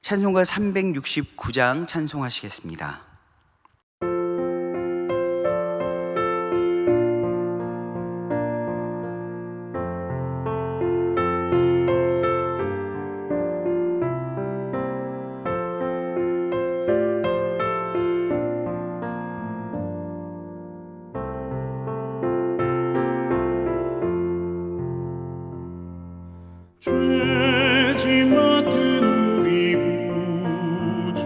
찬송가 369장 찬송하시겠습니다. 죄지 맡은 우리 구주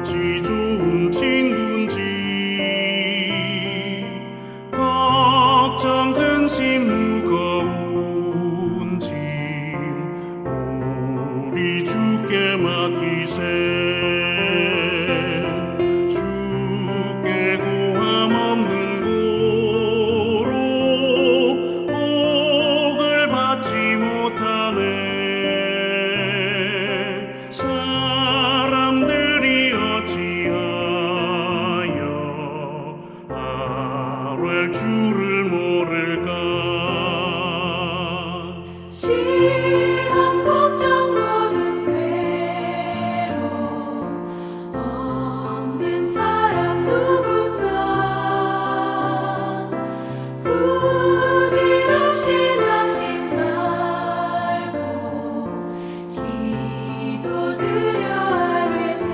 어찌 좋은 친구인지 걱정 근심 무거운 짐 우리 주께 맡기세 주께 고함 없는 받지 못하네 사람들이 어찌하여 아뢰 주를 모를까 시험 걱정 모든 괴로움 없는 사람 누군가 부질없이 나신 말고 기도드려 아뢰세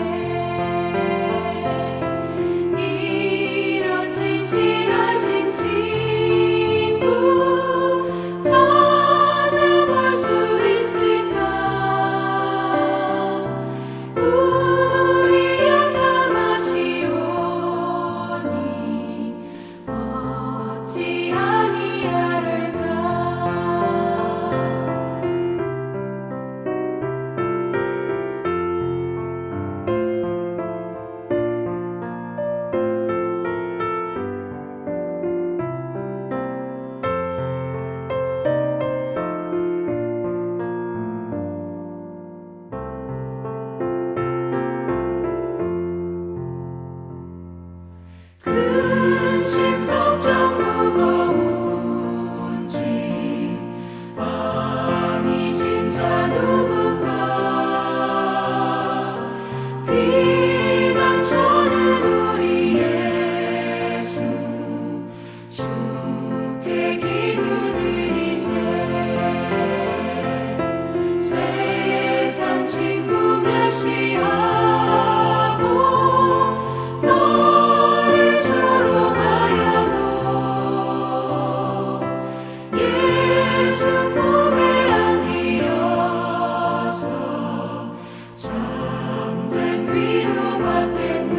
이런 진실하신 친구 찾아볼 수 있을까 우리 약함하시오니 어찌 아니하를까 근심 걱정 무거운 짐 많이 진 자 누군가 피난처는 우리 예수 주께 기도드리세 세상 친구 멸시하고 너를 조롱하여도 예수 품에 안기어서 참된 위로받겠네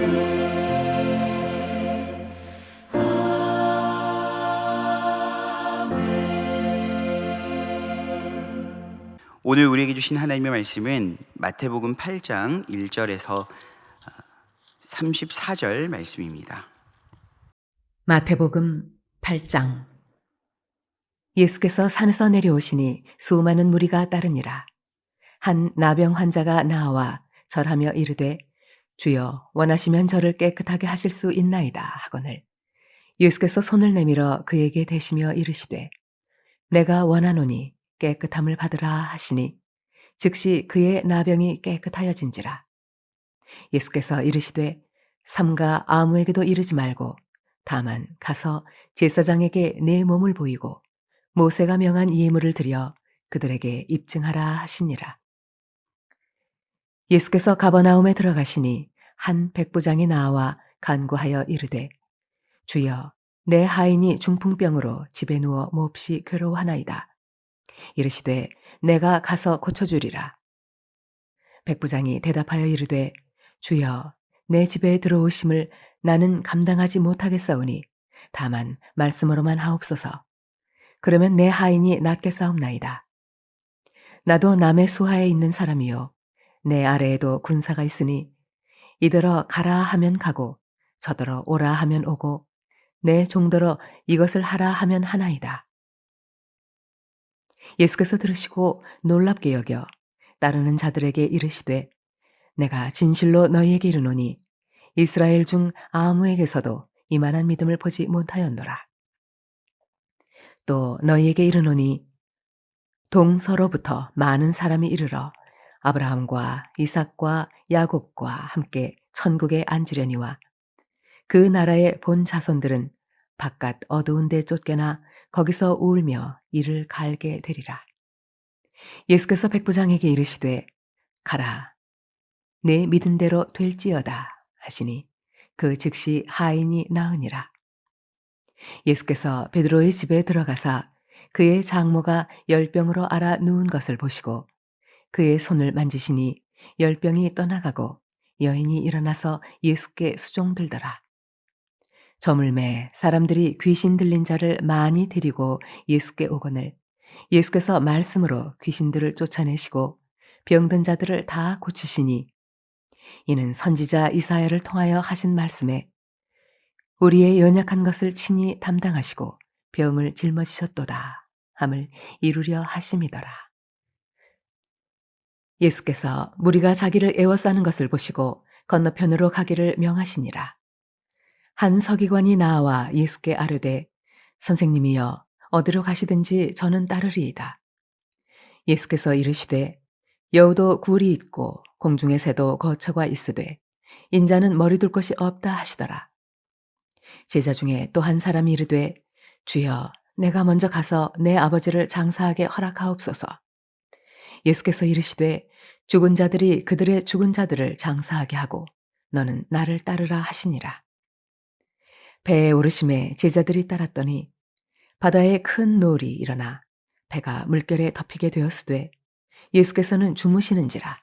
아멘. 오늘 우리에게 주신 하나님의 말씀은 마태복음 8장 1절에서 34절 말씀입니다. 마태복음 8장. 예수께서 산에서 내려오시니 수많은 무리가 따르니라. 한 나병 환자가 나와 절하며 이르되 주여 원하시면 저를 깨끗하게 하실 수 있나이다 하거늘 예수께서 손을 내밀어 그에게 대시며 이르시되 내가 원하노니 깨끗함을 받으라 하시니 즉시 그의 나병이 깨끗하여진지라. 예수께서 이르시되 삼가 아무에게도 이르지 말고 다만 가서 제사장에게 내 몸을 보이고 모세가 명한 예물을 드려 그들에게 입증하라 하시니라. 예수께서 가버나움에 들어가시니 한 백부장이 나와 간구하여 이르되 주여 내 하인이 중풍병으로 집에 누워 몹시 괴로워하나이다. 이르시되 내가 가서 고쳐주리라. 백부장이 대답하여 이르되 주여 내 집에 들어오심을 나는 감당하지 못하겠사오니 다만 말씀으로만 하옵소서. 그러면 내 하인이 낫게 싸움나이다. 나도 남의 수하에 있는 사람이요 내 아래에도 군사가 있으니 이더러 가라 하면 가고 저더러 오라 하면 오고 내 종더러 이것을 하라 하면 하나이다. 예수께서 들으시고 놀랍게 여겨 따르는 자들에게 이르시되 내가 진실로 너희에게 이르노니 이스라엘 중 아무에게서도 이만한 믿음을 보지 못하였노라. 또 너희에게 이르노니 동서로부터 많은 사람이 이르러 아브라함과 이삭과 야곱과 함께 천국에 앉으려니와 그 나라의 본 자손들은 바깥 어두운 데 쫓겨나 거기서 울며 이를 갈게 되리라. 예수께서 백부장에게 이르시되 가라 내 믿은 대로 될지어다 하시니 그 즉시 하인이 나으니라. 예수께서 베드로의 집에 들어가사 그의 장모가 열병으로 앓아 누운 것을 보시고 그의 손을 만지시니 열병이 떠나가고 여인이 일어나서 예수께 수종들더라. 저물매 사람들이 귀신 들린 자를 많이 데리고 예수께 오거늘 예수께서 말씀으로 귀신들을 쫓아내시고 병든 자들을 다 고치시니 이는 선지자 이사야를 통하여 하신 말씀에 우리의 연약한 것을 친히 담당하시고 병을 짊어지셨도다 함을 이루려 하심이더라. 예수께서 무리가 자기를 애워싸는 것을 보시고 건너편으로 가기를 명하시니라. 한 서기관이 나와 예수께 아뢰되 선생님이여 어디로 가시든지 저는 따르리이다. 예수께서 이르시되 여우도 굴이 있고 공중의 새도 거처가 있으되 인자는 머리 둘 곳이 없다 하시더라. 제자 중에 또 한 사람이 이르되 주여 내가 먼저 가서 내 아버지를 장사하게 허락하옵소서. 예수께서 이르시되 죽은 자들이 그들의 죽은 자들을 장사하게 하고 너는 나를 따르라 하시니라. 배에 오르심에 제자들이 따랐더니 바다에 큰 노을이 일어나 배가 물결에 덮이게 되었으되 예수께서는 주무시는지라.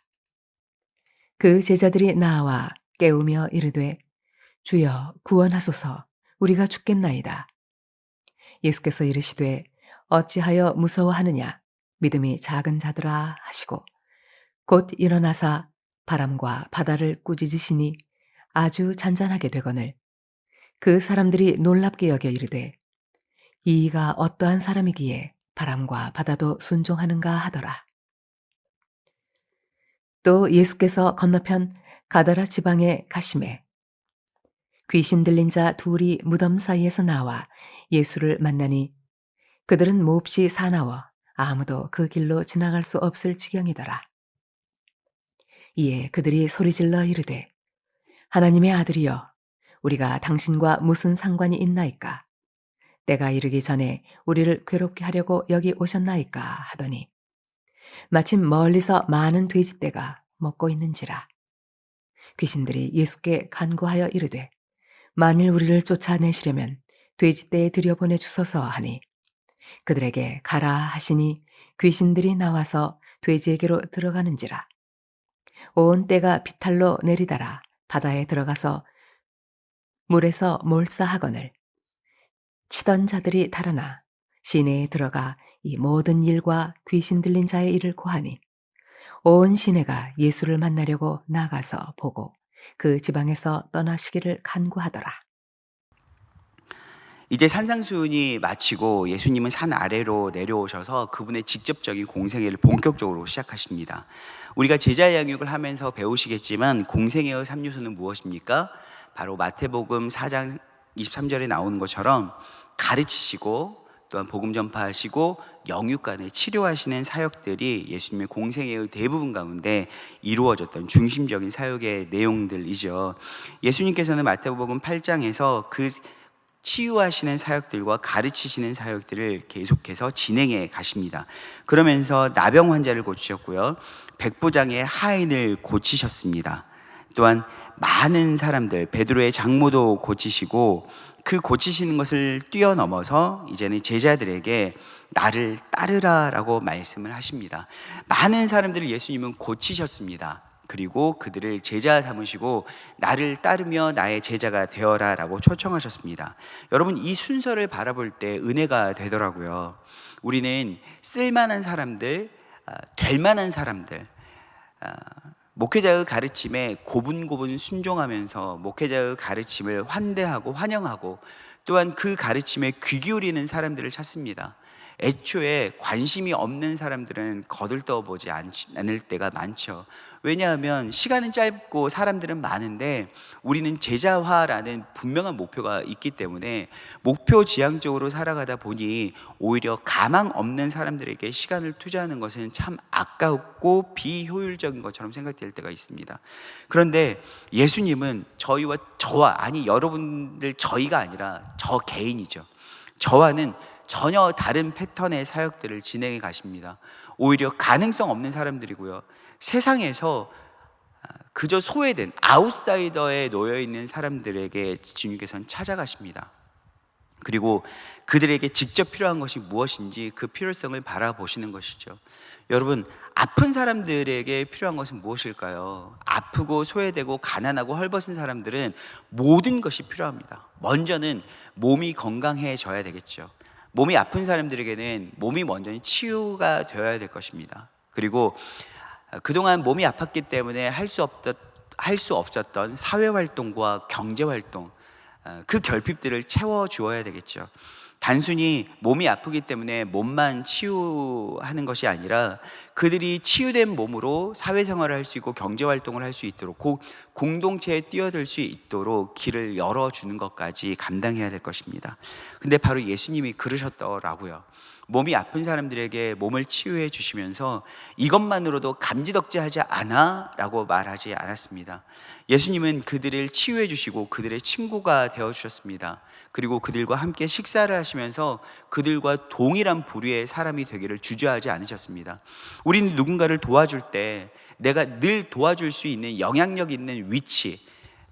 그 제자들이 나와 깨우며 이르되 주여 구원하소서 우리가 죽겠나이다. 예수께서 이르시되 어찌하여 무서워하느냐 믿음이 작은 자들아 하시고 곧 일어나사 바람과 바다를 꾸짖으시니 아주 잔잔하게 되거늘 그 사람들이 놀랍게 여겨 이르되 이가 어떠한 사람이기에 바람과 바다도 순종하는가 하더라. 또 예수께서 건너편 가다라 지방에 가심에 귀신 들린 자 둘이 무덤 사이에서 나와 예수를 만나니 그들은 몹시 사나워 아무도 그 길로 지나갈 수 없을 지경이더라. 이에 그들이 소리질러 이르되 하나님의 아들이여 우리가 당신과 무슨 상관이 있나이까? 때가 이르기 전에 우리를 괴롭게 하려고 여기 오셨나이까 하더니 마침 멀리서 많은 돼지떼가 먹고 있는지라. 귀신들이 예수께 간구하여 이르되 만일 우리를 쫓아내시려면 돼지떼에 들여보내 주소서 하니 그들에게 가라 하시니 귀신들이 나와서 돼지에게로 들어가는지라. 온 떼가 비탈로 내리달아 바다에 들어가서 물에서 몰사하거늘 치던 자들이 달아나 시내에 들어가 이 모든 일과 귀신 들린 자의 일을 고하니 온 시내가 예수를 만나려고 나가서 보고 그 지방에서 떠나시기를 간구하더라. 이제 산상수훈이 마치고 예수님은 산 아래로 내려오셔서 그분의 직접적인 공생애를 본격적으로 시작하십니다. 우리가 제자 양육을 하면서 배우시겠지만 공생애의 3요소는 무엇입니까? 바로 마태복음 4장 23절에 나오는 것처럼 가르치시고 또한 복음 전파하시고 영육간에 치료하시는 사역들이 예수님의 공생애의 대부분 가운데 이루어졌던 중심적인 사역의 내용들이죠. 예수님께서는 마태복음 8장에서 그 치유하시는 사역들과 가르치시는 사역들을 계속해서 진행해 가십니다. 그러면서 나병 환자를 고치셨고요, 백부장의 하인을 고치셨습니다. 또한 많은 사람들, 베드로의 장모도 고치시고 그 고치시는 것을 뛰어넘어서 이제는 제자들에게 나를 따르라 라고 말씀을 하십니다. 많은 사람들을 예수님은 고치셨습니다. 그리고 그들을 제자 삼으시고 나를 따르며 나의 제자가 되어라 라고 초청하셨습니다. 여러분, 이 순서를 바라볼 때 은혜가 되더라고요. 우리는 쓸만한 사람들, 될 만한 사람들, 목회자의 가르침에 고분고분 순종하면서 목회자의 가르침을 환대하고 환영하고 또한 그 가르침에 귀 기울이는 사람들을 찾습니다. 애초에 관심이 없는 사람들은 거들떠보지 않을 때가 많죠. 왜냐하면 시간은 짧고 사람들은 많은데 우리는 제자화라는 분명한 목표가 있기 때문에 목표 지향적으로 살아가다 보니 오히려 가망 없는 사람들에게 시간을 투자하는 것은 참 아깝고 비효율적인 것처럼 생각될 때가 있습니다. 그런데 예수님은 여러분들 저희가 아니라 저 개인이죠. 저와는 전혀 다른 패턴의 사역들을 진행해 가십니다. 오히려 가능성 없는 사람들이고요, 세상에서 그저 소외된 아웃사이더에 놓여 있는 사람들에게 주님께서는 찾아가십니다. 그리고 그들에게 직접 필요한 것이 무엇인지 그 필요성을 바라보시는 것이죠. 여러분, 아픈 사람들에게 필요한 것은 무엇일까요? 아프고 소외되고 가난하고 헐벗은 사람들은 모든 것이 필요합니다. 먼저는 몸이 건강해져야 되겠죠. 몸이 아픈 사람들에게는 몸이 먼저 치유가 되어야 될 것입니다. 그리고 그동안 몸이 아팠기 때문에 할 수 없었던 사회활동과 경제활동, 그 결핍들을 채워주어야 되겠죠. 단순히 몸이 아프기 때문에 몸만 치유하는 것이 아니라 그들이 치유된 몸으로 사회생활을 할 수 있고 경제활동을 할 수 있도록, 공동체에 뛰어들 수 있도록 길을 열어주는 것까지 감당해야 될 것입니다. 근데 바로 예수님이 그러셨더라고요. 몸이 아픈 사람들에게 몸을 치유해 주시면서 이것만으로도 감지덕지하지 않아? 라고 말하지 않았습니다. 예수님은 그들을 치유해 주시고 그들의 친구가 되어 주셨습니다. 그리고 그들과 함께 식사를 하시면서 그들과 동일한 부류의 사람이 되기를 주저하지 않으셨습니다. 우리는 누군가를 도와줄 때 내가 늘 도와줄 수 있는 영향력 있는 위치,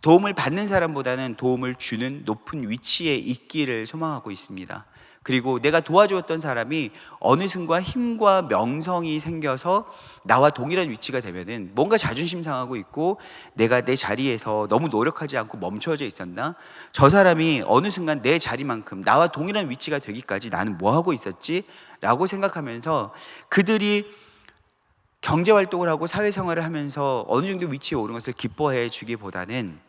도움을 받는 사람보다는 도움을 주는 높은 위치에 있기를 소망하고 있습니다. 그리고 내가 도와주었던 사람이 어느 순간 힘과 명성이 생겨서 나와 동일한 위치가 되면은 뭔가 자존심 상하고 있고, 내가 내 자리에서 너무 노력하지 않고 멈춰져 있었나? 저 사람이 어느 순간 내 자리만큼 나와 동일한 위치가 되기까지 나는 뭐 하고 있었지? 라고 생각하면서 그들이 경제활동을 하고 사회생활을 하면서 어느 정도 위치에 오른 것을 기뻐해 주기보다는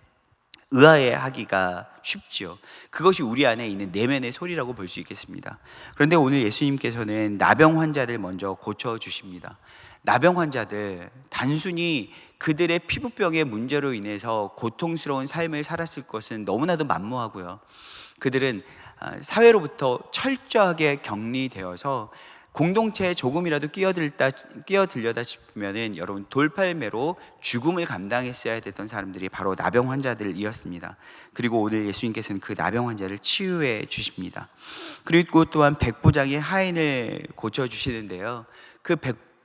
의아해 하기가 쉽죠. 그것이 우리 안에 있는 내면의 소리라고 볼 수 있겠습니다. 그런데 오늘 예수님께서는 나병 환자들 먼저 고쳐주십니다. 나병 환자들, 단순히 그들의 피부병의 문제로 인해서 고통스러운 삶을 살았을 것은 너무나도 만무하고요, 그들은 사회로부터 철저하게 격리되어서 공동체에 조금이라도 끼어들려다 싶으면은 여러분 돌팔매로 죽음을 감당했어야 됐던 사람들이 바로 나병 환자들이었습니다. 그리고 오늘 예수님께서는 그 나병 환자를 치유해 주십니다. 그리고 또한 백부장의 하인을 고쳐 주시는데요, 그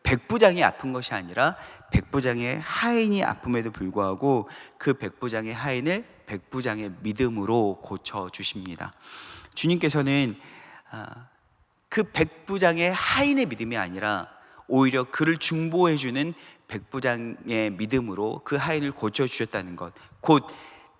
백부장이 아픈 것이 아니라 백부장의 하인이 아픔에도 불구하고 그 백부장의 하인을 백부장의 믿음으로 고쳐 주십니다. 주님께서는 그 백부장의 하인의 믿음이 아니라 오히려 그를 중보해주는 백부장의 믿음으로 그 하인을 고쳐주셨다는 것, 곧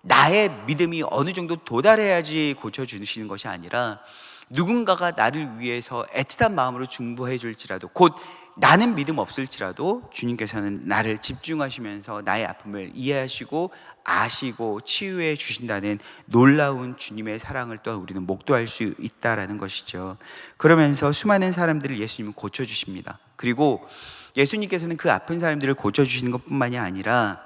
나의 믿음이 어느 정도 도달해야지 고쳐주시는 것이 아니라 누군가가 나를 위해서 애틋한 마음으로 중보해 줄지라도, 곧 나는 믿음 없을지라도 주님께서는 나를 집중하시면서 나의 아픔을 이해하시고 아시고 치유해 주신다는 놀라운 주님의 사랑을 또한 우리는 목도할 수 있다라는 것이죠. 그러면서 수많은 사람들을 예수님은 고쳐주십니다. 그리고 예수님께서는 그 아픈 사람들을 고쳐주시는 것뿐만이 아니라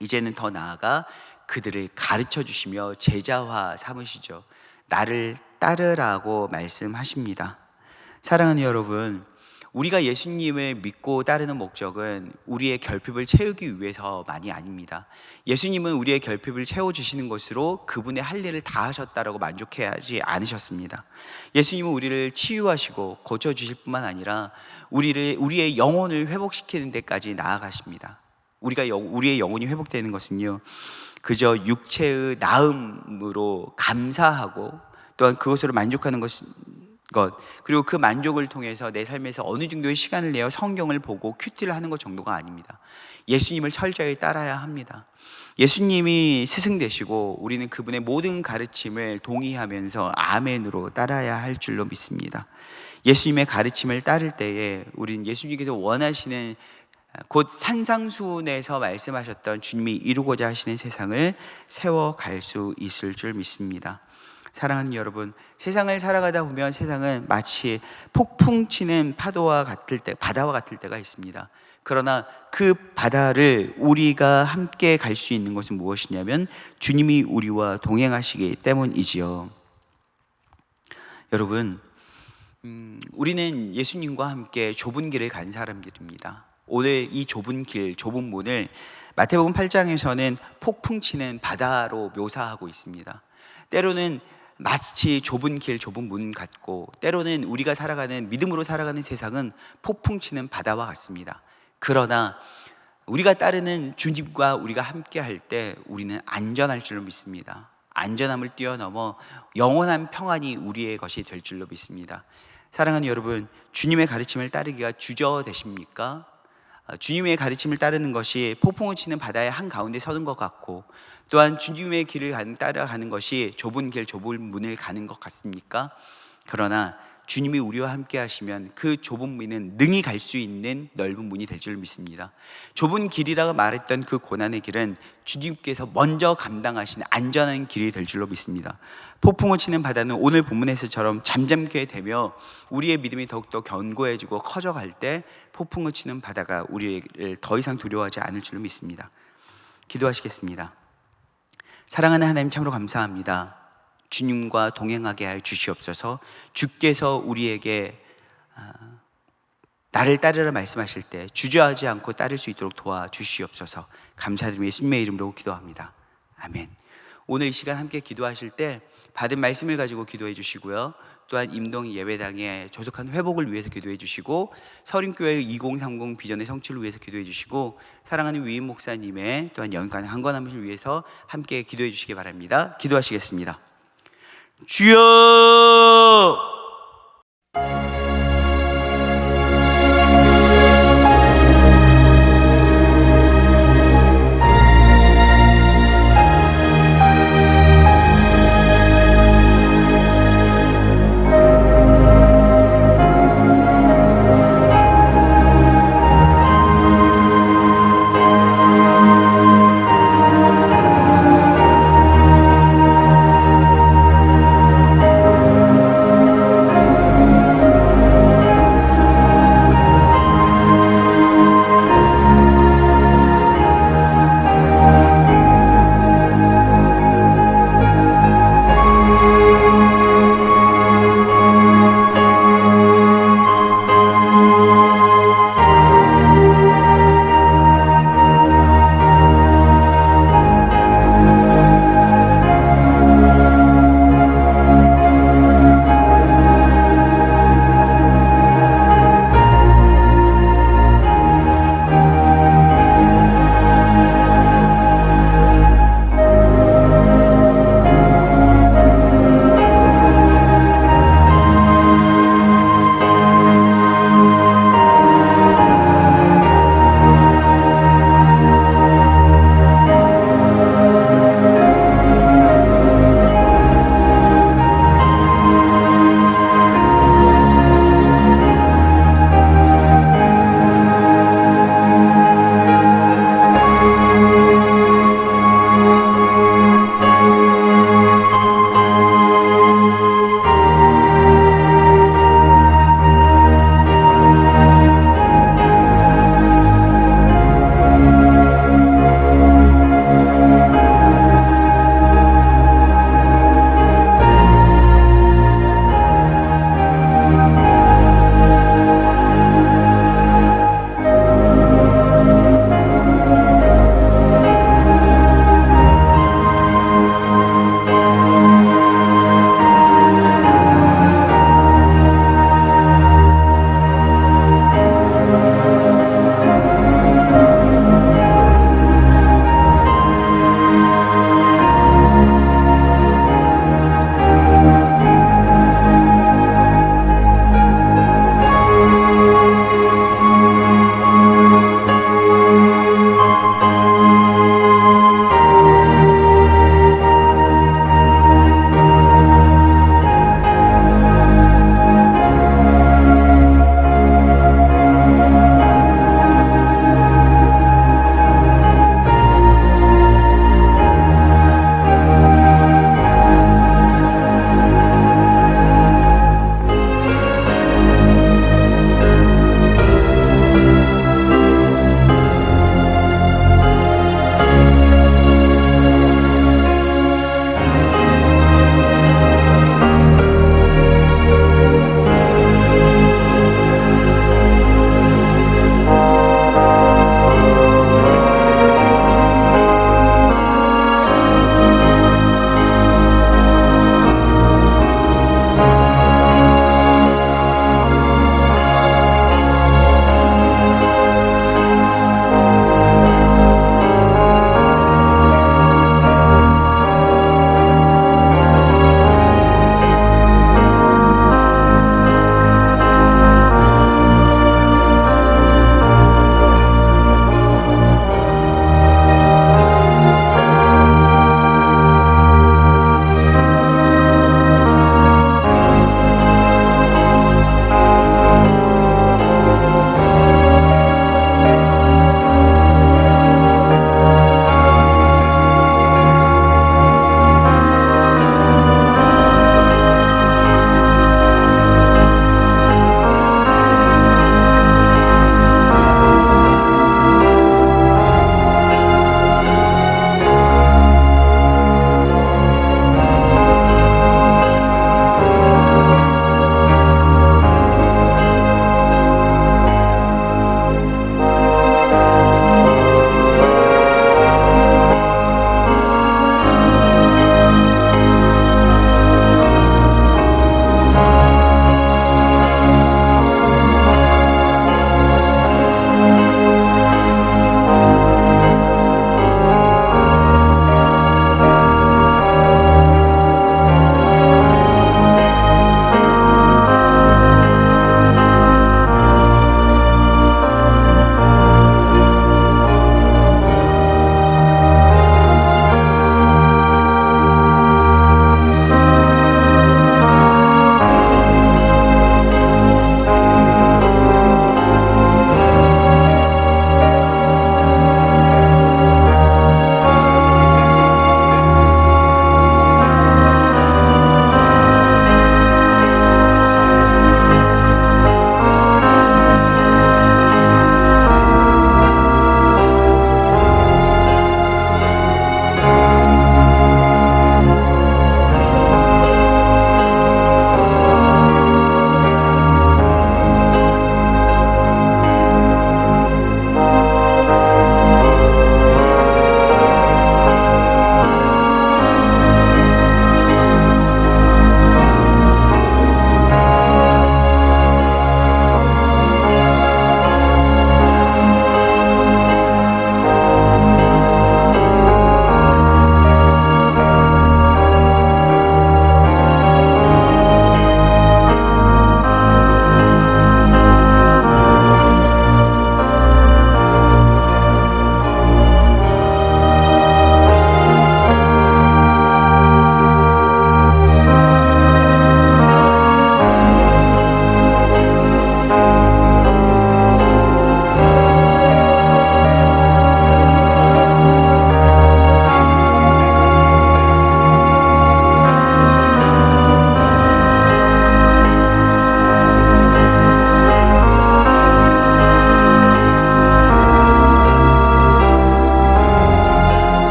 이제는 더 나아가 그들을 가르쳐 주시며 제자화 삼으시죠. 나를 따르라고 말씀하십니다. 사랑하는 여러분, 우리가 예수님을 믿고 따르는 목적은 우리의 결핍을 채우기 위해서만이 아닙니다. 예수님은 우리의 결핍을 채워주시는 것으로 그분의 할 일을 다 하셨다라고 만족하지 않으셨습니다. 예수님은 우리를 치유하시고 고쳐주실 뿐만 아니라 우리의 영혼을 회복시키는 데까지 나아가십니다. 우리의 영혼이 회복되는 것은요, 그저 육체의 나음으로 감사하고 또한 그것으로 만족하는 것, 그리고 그 만족을 통해서 내 삶에서 어느 정도의 시간을 내어 성경을 보고 큐티를 하는 것 정도가 아닙니다. 예수님을 철저히 따라야 합니다. 예수님이 스승 되시고 우리는 그분의 모든 가르침을 동의하면서 아멘으로 따라야 할 줄로 믿습니다. 예수님의 가르침을 따를 때에 우리는 예수님께서 원하시는, 곧 산상수훈에서 말씀하셨던 주님이 이루고자 하시는 세상을 세워갈 수 있을 줄 믿습니다. 사랑하는 여러분, 세상을 살아가다 보면 세상은 마치 폭풍 치는 바다와 같을 때가 있습니다. 그러나 그 바다를 우리가 함께 갈 수 있는 것은 무엇이냐면 주님이 우리와 동행하시기 때문이지요. 여러분, 우리는 예수님과 함께 좁은 길을 간 사람들입니다. 오늘 이 좁은 길, 좁은 문을 마태복음 8장에서는 폭풍 치는 바다로 묘사하고 있습니다. 때로는 마치 좁은 길, 좁은 문 같고, 때로는 우리가 살아가는, 믿음으로 살아가는 세상은 폭풍 치는 바다와 같습니다. 그러나 우리가 따르는 주님과 우리가 함께 할 때 우리는 안전할 줄로 믿습니다. 안전함을 뛰어넘어 영원한 평안이 우리의 것이 될 줄로 믿습니다. 사랑하는 여러분, 주님의 가르침을 따르기가 주저되십니까? 주님의 가르침을 따르는 것이 폭풍을 치는 바다의 한가운데 서는 것 같고, 또한 주님의 길을 따라가는 것이 좁은 길, 좁은 문을 가는 것 같습니까? 그러나 주님이 우리와 함께 하시면 그 좁은 문은 능히 갈 수 있는 넓은 문이 될 줄 믿습니다. 좁은 길이라고 말했던 그 고난의 길은 주님께서 먼저 감당하신 안전한 길이 될 줄로 믿습니다. 폭풍을 치는 바다는 오늘 본문에서처럼 잠잠게 되며 우리의 믿음이 더욱더 견고해지고 커져갈 때 폭풍을 치는 바다가 우리를 더 이상 두려워하지 않을 줄로 믿습니다. 기도하시겠습니다. 사랑하는 하나님, 참으로 감사합니다. 주님과 동행하게 하여 주시옵소서. 주께서 우리에게 나를 따르라 말씀하실 때 주저하지 않고 따를 수 있도록 도와주시옵소서. 감사드리며 예수님의 이름으로 기도합니다. 아멘. 오늘 이 시간 함께 기도하실 때 받은 말씀을 가지고 기도해 주시고요, 또한 임동 예배당의 조속한 회복을 위해서 기도해 주시고, 서림교회 2030 비전의 성취를 위해서 기도해 주시고, 사랑하는 위임 목사님의 또한 영광 강건함을 위해서 함께 기도해 주시기 바랍니다. 기도하시겠습니다. 주여,